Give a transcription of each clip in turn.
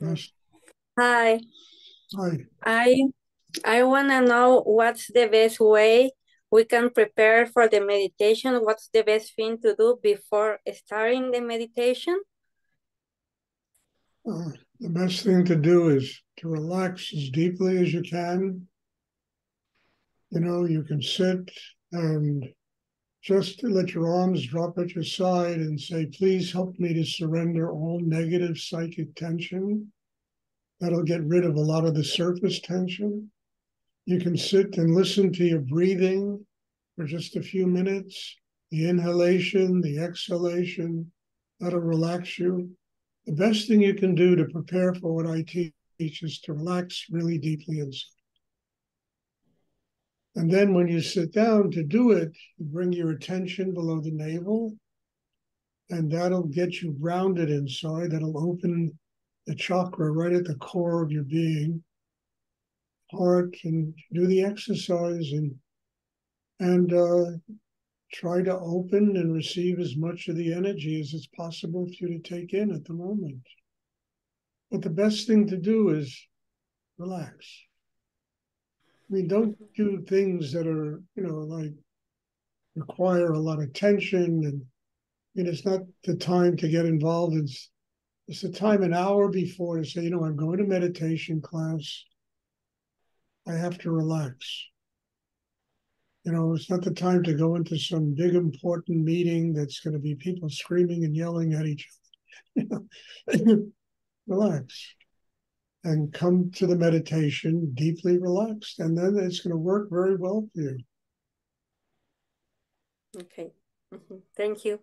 Yes. Hi, Hi. I I want to know what's the best way we can prepare for the meditation. What's the best thing to do before starting the meditation? The best thing to do is to relax as deeply as you can. You can sit and just let your arms drop at your side and say, please help me to surrender all negative psychic tension. That'll get rid of a lot of the surface tension. You can sit and listen to your breathing for just a few minutes, the inhalation, the exhalation. That'll relax you. The best thing you can do to prepare for what I teach is to relax really deeply inside. And then when you sit down to do it, you bring your attention below the navel, and that'll get you grounded inside. That'll open the chakra right at the core of your being, heart, and do the exercise and try to open and receive as much of the energy as it's possible for you to take in at the moment. But the best thing to do is relax. I mean, don't do things that are, like require a lot of tension. And it's not the time to get involved. It's the time an hour before to say, I'm going to meditation class. I have to relax. It's not the time to go into some big important meeting that's going to be people screaming and yelling at each other. Relax and come to the meditation deeply relaxed, and then it's going to work very well for you. Okay. Thank you.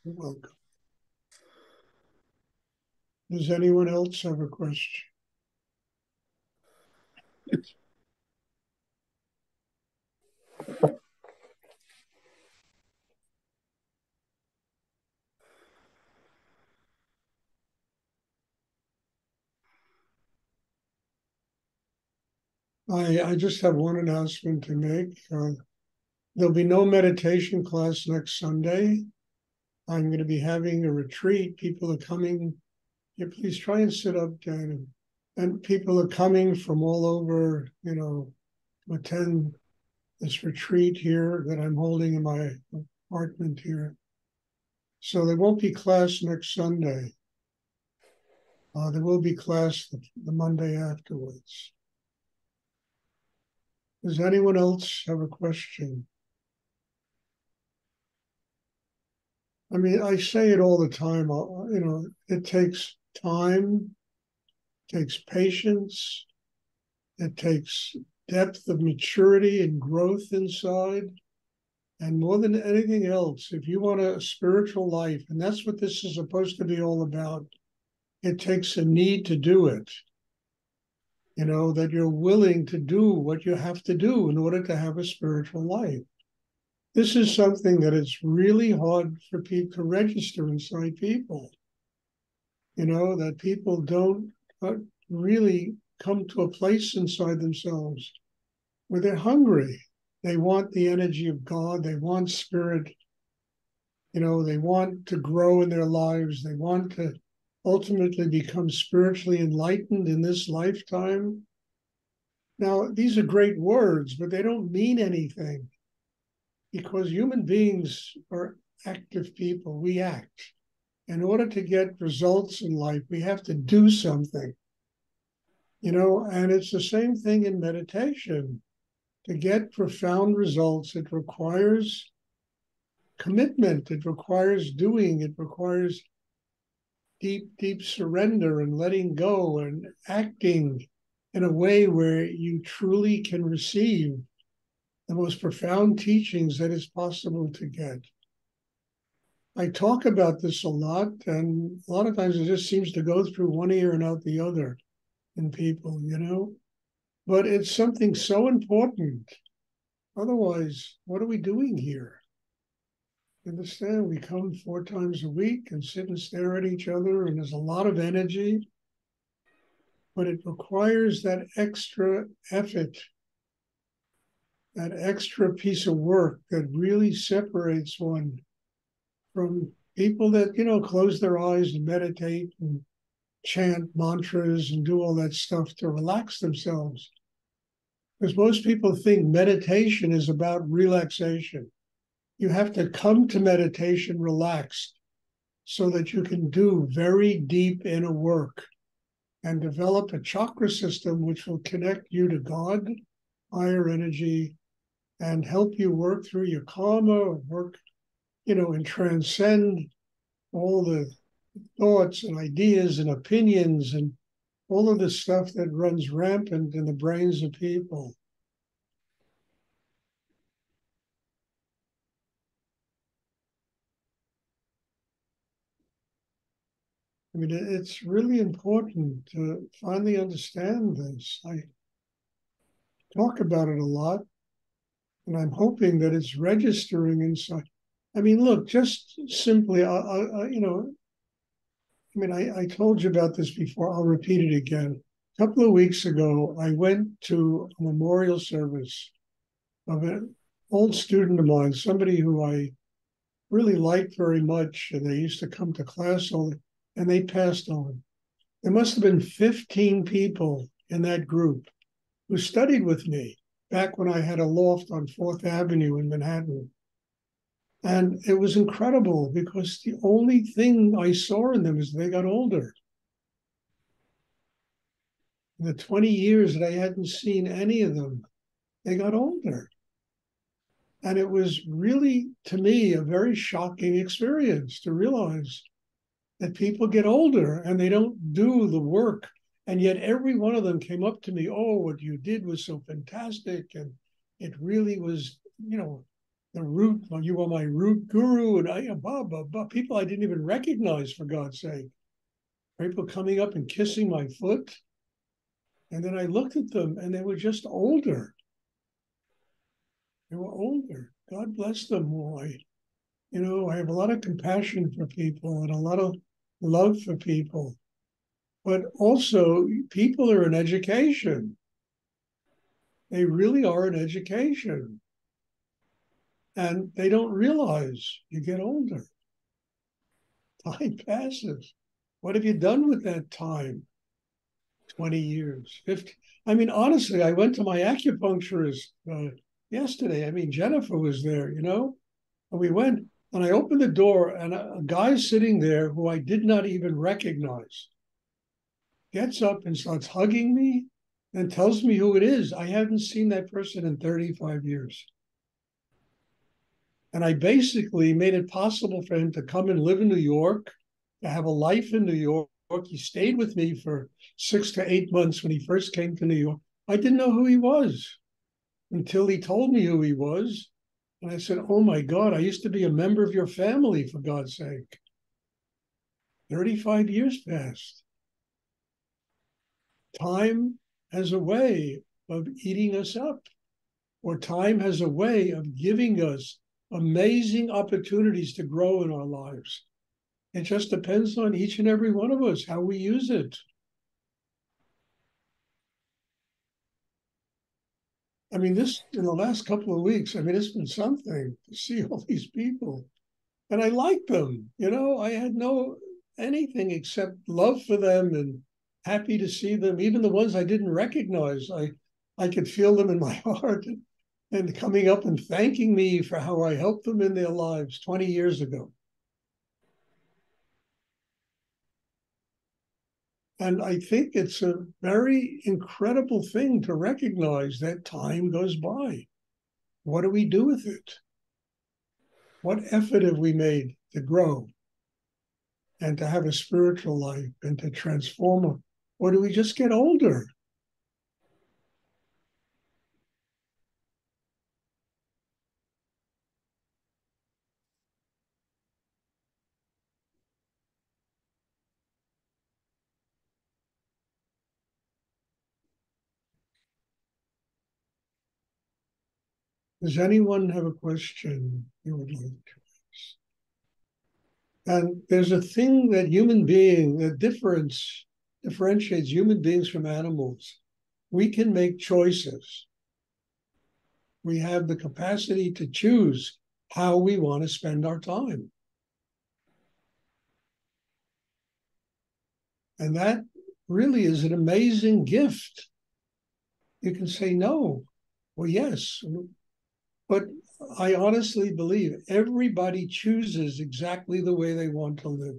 You're welcome. Does anyone else have a question? I just have one announcement to make. There'll be no meditation class next Sunday. I'm going to be having a retreat. People are coming. Yeah, please try and sit up, Dan. And people are coming from all over, to attend this retreat here that I'm holding in my apartment here. So there won't be class next Sunday. There will be class the Monday afterwards. Does anyone else have a question? I mean, I say it all the time. It takes time, takes patience, it takes depth of maturity and growth inside. And more than anything else, if you want a spiritual life, and that's what this is supposed to be all about, it takes a need to do it. That you're willing to do what you have to do in order to have a spiritual life. This is something that it's really hard for people to register inside people. That people don't really come to a place inside themselves where they're hungry. They want the energy of God. They want spirit. They want to grow in their lives. They want to ultimately become spiritually enlightened in this lifetime. Now, these are great words, but they don't mean anything because human beings are active people. We act. In order to get results in life, we have to do something, and it's the same thing in meditation. To get profound results, it requires commitment, it requires doing, it requires deep, deep surrender and letting go and acting in a way where you truly can receive the most profound teachings that is possible to get. I talk about this a lot, and a lot of times it just seems to go through one ear and out the other in people, But it's something so important. Otherwise, what are we doing here? You understand? We come 4 times a week and sit and stare at each other, and there's a lot of energy, but it requires that extra effort, that extra piece of work that really separates one from People that, close their eyes and meditate and chant mantras and do all that stuff to relax themselves. Because most people think meditation is about relaxation. You have to come to meditation relaxed so that you can do very deep inner work and develop a chakra system which will connect you to God, higher energy, and help you work through your karma, work, and transcend all the thoughts and ideas and opinions and all of the stuff that runs rampant in the brains of people. I mean, it's really important to finally understand this. I talk about it a lot, and I'm hoping that it's registering inside. I mean, look, just simply, I told you about this before. I'll repeat it again. A couple of weeks ago, I went to a memorial service of an old student of mine, somebody who I really liked very much, and they used to come to class and they passed on. There must have been 15 people in that group who studied with me back when I had a loft on 4th Avenue in Manhattan. And it was incredible because the only thing I saw in them is they got older. In the 20 years that I hadn't seen any of them, they got older. And it was really, to me, a very shocking experience to realize that people get older and they don't do the work. And yet every one of them came up to me, oh, what you did was so fantastic. And it really was, the root, you were my root guru. And people I didn't even recognize, for God's sake. People coming up and kissing my foot. And then I looked at them and they were just older. They were older. God bless them. I have a lot of compassion for people and a lot of love for people. But also, people are in education. They really are in education. And they don't realize you get older. Time passes. What have you done with that time? 20 years, 50. I mean, honestly, I went to my acupuncturist yesterday. I mean, Jennifer was there, and we went and I opened the door and a guy sitting there who I did not even recognize gets up and starts hugging me and tells me who it is. I haven't seen that person in 35 years. And I basically made it possible for him to come and live in New York, to have a life in New York. He stayed with me for 6 to 8 months when he first came to New York. I didn't know who he was until he told me who he was. And I said, oh my God, I used to be a member of your family, for God's sake. 35 years passed. Time has a way of eating us up, or time has a way of giving us amazing opportunities to grow in our lives. It just depends on each and every one of us, how we use it. I mean, in the last couple of weeks, it's been something to see all these people. And I like them, I had no anything except love for them and happy to see them. Even the ones I didn't recognize, I could feel them in my heart and coming up and thanking me for how I helped them in their lives 20 years ago. And I think it's a very incredible thing to recognize that time goes by. What do we do with it? What effort have we made to grow and to have a spiritual life and to transform? Or do we just get older? Does anyone have a question you would like to ask? And there's a thing that differentiates human beings from animals. We can make choices. We have the capacity to choose how we want to spend our time. And that really is an amazing gift. You can say no or yes. But I honestly believe everybody chooses exactly the way they want to live.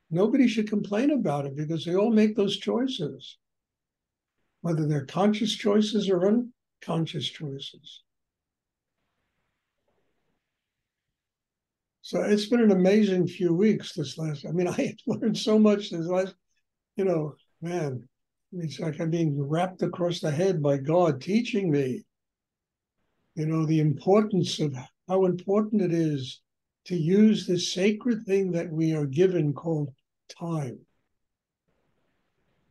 Nobody should complain about it because they all make those choices, whether they're conscious choices or unconscious choices. So it's been an amazing few weeks I learned so much this last, man, it's like I'm being wrapped across the head by God teaching me, the importance of how important it is to use this sacred thing that we are given called time.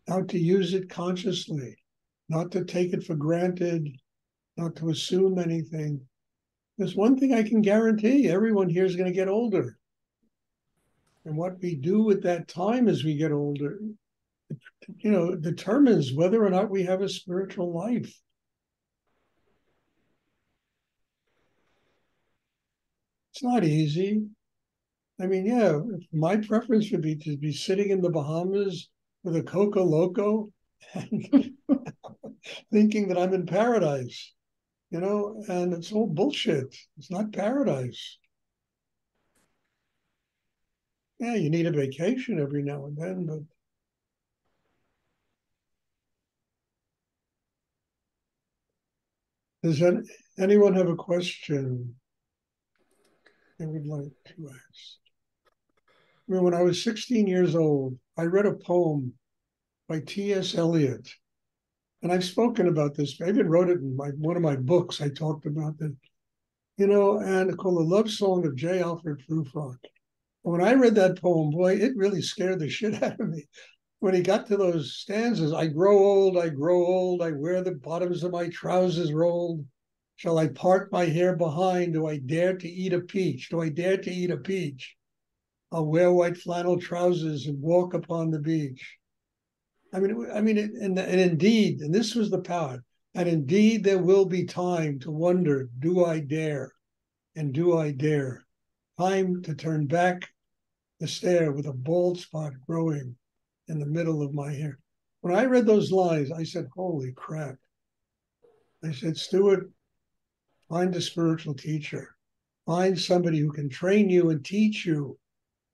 How to use it consciously, not to take it for granted, not to assume anything. There's one thing I can guarantee, everyone here is going to get older. And what we do with that time as we get older, determines whether or not we have a spiritual life. It's not easy. I mean, yeah, my preference would be to be sitting in the Bahamas with a Coca Loco and thinking that I'm in paradise, and it's all bullshit. It's not paradise. Yeah, you need a vacation every now and then, but does anyone have a question they would like to ask? I mean, when I was 16 years old, I read a poem by T.S. Eliot. And I've spoken about this. I even wrote it in one of my books. I talked about that, and called The Love Song of J. Alfred Prufrock. When I read that poem, boy, it really scared the shit out of me. When he got to those stanzas, I grow old, I wear the bottoms of my trousers rolled. Shall I part my hair behind? Do I dare to eat a peach? Do I dare to eat a peach? I'll wear white flannel trousers and walk upon the beach. And indeed, and this was the power, and indeed there will be time to wonder, do I dare? And do I dare? Time to turn back the stare with a bald spot growing in the middle of my hair. When I read those lines, I said, holy crap. I said, Stuart, find a spiritual teacher. Find somebody who can train you and teach you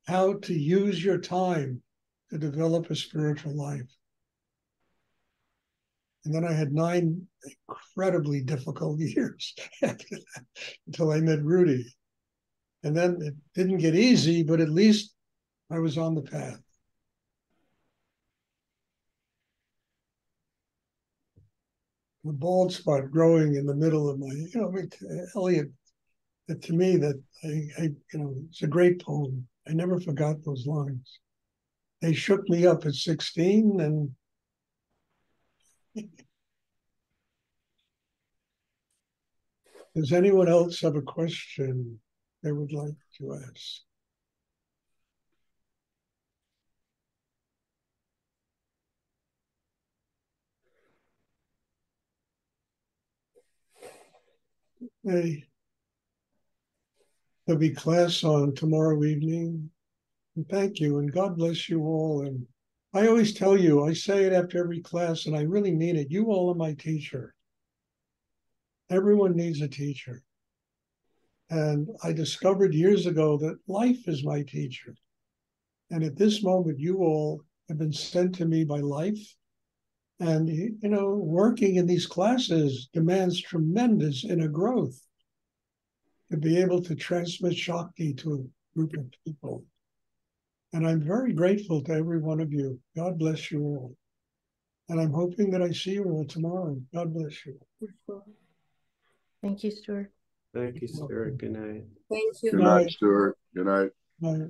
how to use your time to develop a spiritual life. And then I had 9 incredibly difficult years after that, until I met Rudy. And then it didn't get easy, but at least I was on the path. The bald spot growing in the middle of my, Eliot, to me, that it's a great poem. I never forgot those lines. They shook me up at 16, and does anyone else have a question they would like to ask? There'll be class on tomorrow evening. And thank you, and God bless you all. And I always tell you, I say it after every class, and I really mean it. You all are my teacher. Everyone needs a teacher. And I discovered years ago that life is my teacher. And at this moment, you all have been sent to me by life. And, working in these classes demands tremendous inner growth to be able to transmit Shakti to a group of people. And I'm very grateful to every one of you. God bless you all. And I'm hoping that I see you all tomorrow. God bless you. Thank you, Stuart. Thank you, Stuart. Good night. Thank you. Good night, Stuart. Good night. Bye.